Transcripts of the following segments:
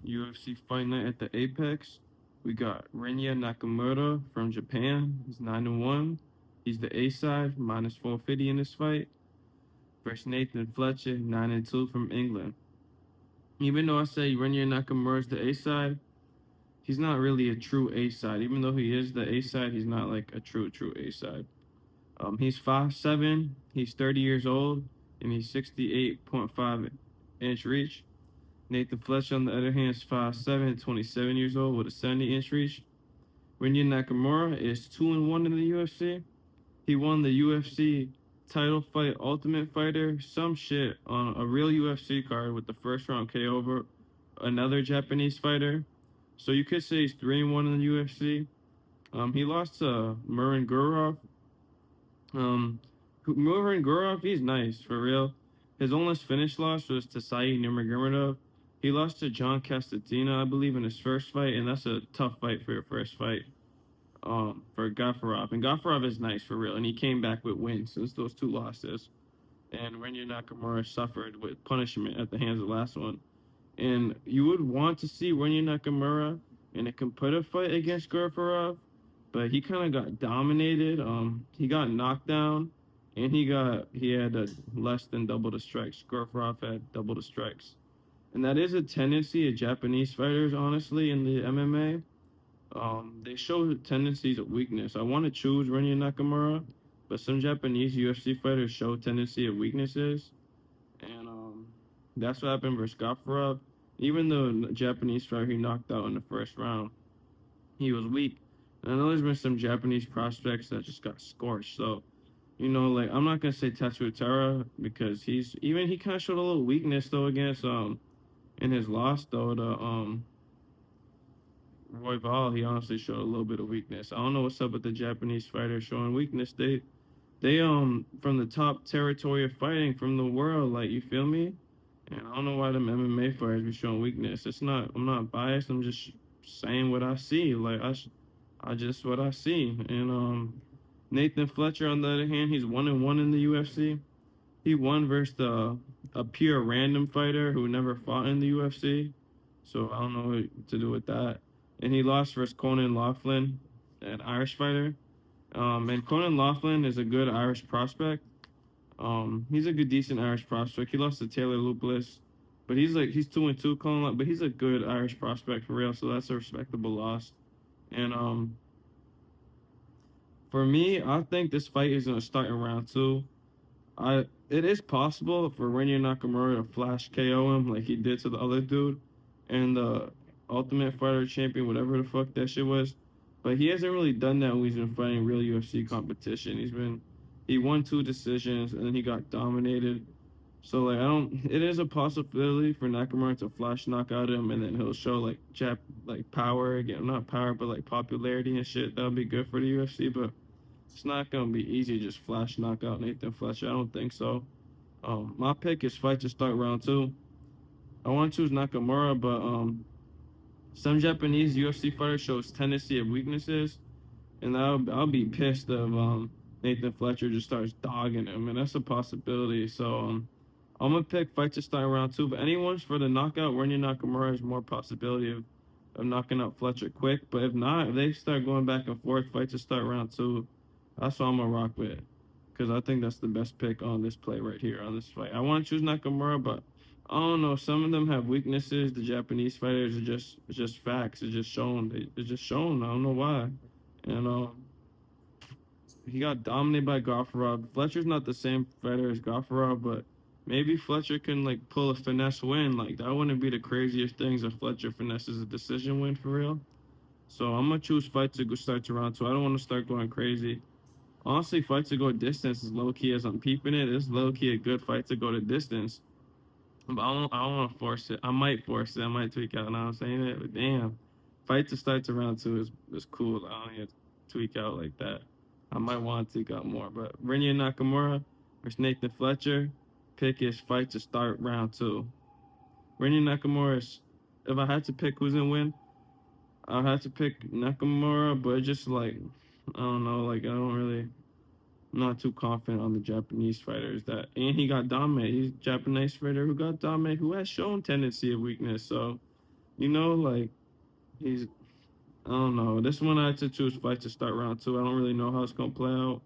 UFC Fight Night at the Apex. We got Rinya Nakamura from Japan. He's 9-1. He's the A side, minus 450 in this fight. Versus Nathan Fletcher, 9-2 from England. Even though I say Rinya Nakamura is the A side, he's not really a true A side. Even though he is the A side, he's not like a true A side. He's 5'7", he's 30 years old, and he's 68.5-inch reach. Nathan Fletcher, on the other hand, is 5'7", 27 years old with a 70-inch reach. Rinya Nakamura is 2-1 in the UFC. He won the UFC title fight Ultimate Fighter, some shit, on a real UFC card with the first round KO over another Japanese fighter. So you could say he's 3-1 in the UFC. He lost to Murin Gurov. Murin Gurov, he's nice, for real. His only finish loss was to Saeed Nurmagomedov. He lost to John Castatina, I believe, in his first fight, and that's a tough fight for your first fight. For Gafarov. And Gafarov is nice for real, and he came back with wins since those two losses. And Rinya Nakamura suffered with punishment at the hands of the last one. And you would want to see Rinya Nakamura in a competitive fight against Gafarov, but he kind of got dominated. He got knocked down, and he had less than double the strikes. Gafarov had double the strikes, and that is a tendency of Japanese fighters, honestly, in the MMA. They show tendencies of weakness. I want to choose Rinya Nakamura, but some Japanese UFC fighters show tendency of weaknesses, and that's what happened versus Gafarov. Even the Japanese fighter he knocked out in the first round, he was weak. And I know there's been some Japanese prospects that just got scorched. So, like I'm not gonna say Tetsuya Tara because he kind of showed a little weakness though against in his loss though to Roy Val, he honestly showed a little bit of weakness. I don't know what's up with the Japanese fighters showing weakness. They from the top territory of fighting from the world, like you feel me? And I don't know why them MMA fighters be showing weakness. I'm not biased. I'm just saying what I see. Like I just what I see. And Nathan Fletcher on the other hand, he's 1-1 in the UFC. He won versus a pure random fighter who never fought in the UFC. So I don't know what to do with that. And he lost versus Conan Laughlin, an Irish fighter. And Conan Laughlin is a good Irish prospect. He's a good, decent Irish prospect. He lost to Taylor Luplis, but he's 2-2. Conan, but he's a good Irish prospect for real. So that's a respectable loss. And for me, I think this fight is gonna start in round two. It is possible for Rinya Nakamura to flash KO him like he did to the other dude and the Ultimate Fighter champion, whatever the fuck that shit was. But he hasn't really done that when he's been fighting real UFC competition. He won two decisions and then he got dominated. So like I don't it is a possibility for Nakamura to flash knock out him and then he'll show like power again, not power but like popularity and shit. That'll be good for the UFC, but it's not gonna be easy to just flash knock out Nathan Fletcher. I don't think so. My pick is fight to start round two. I want to choose Nakamura, but some Japanese UFC fighters shows tendency of weaknesses, and I'll be pissed if Nathan Fletcher just starts dogging him, and that's a possibility. So I'm gonna pick fight to start round two. But anyone's for the knockout, Rinya Nakamura has more possibility of knocking out Fletcher quick. But if they start going back and forth, fight to start round two, that's what I'm gonna rock with, because I think that's the best pick on this play right here on this fight. I want to choose Nakamura, but I don't know. Some of them have weaknesses. The Japanese fighters are just facts. It's just shown. It's just shown. I don't know why. And he got dominated by Gafarov. Fletcher's not the same fighter as Gafarov, but maybe Fletcher can like pull a finesse win. Like that wouldn't be the craziest things if Fletcher finesses a decision win for real. So I'm gonna choose fight to go start to round two. I don't want to start going crazy. Honestly, fight to go distance is low key as I'm peeping it. It's low key a good fight to go to distance. But I don't want to force it. I might force it. I might tweak out. Now I'm saying it, but damn, fight to start to round two is cool. I don't need to tweak out like that. I might want to tweak out more. But Rinya Nakamura versus Nathan Fletcher. Pick is fight to start round two. Rinya Nakamura is. If I had to pick who's gonna win, I'd have to pick Nakamura. But just like I don't know. Like I don't really. I'm not too confident on the Japanese fighters and he got dominated. He's a Japanese fighter who got dominated, who has shown tendency of weakness. So Like he's I don't know. This one I had to choose fight to start round two. I don't really know how it's gonna play out.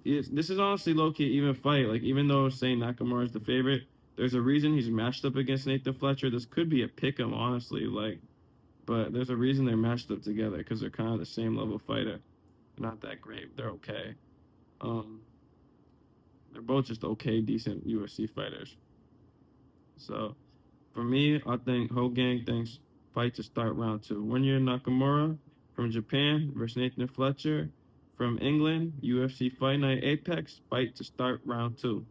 This is honestly low key even fight. Like even though saying Nakamura is the favorite, there's a reason he's matched up against Nathan Fletcher. This could be a pick 'em, honestly. But there's a reason they're matched up together because they're kind of the same level fighter. They're not that great. They're okay. Um, they're both just okay, decent UFC fighters. So for me, I think Hogang thinks fight to start round two. Rinya Nakamura from Japan versus Nathan Fletcher from England, UFC Fight Night Apex, fight to start round two.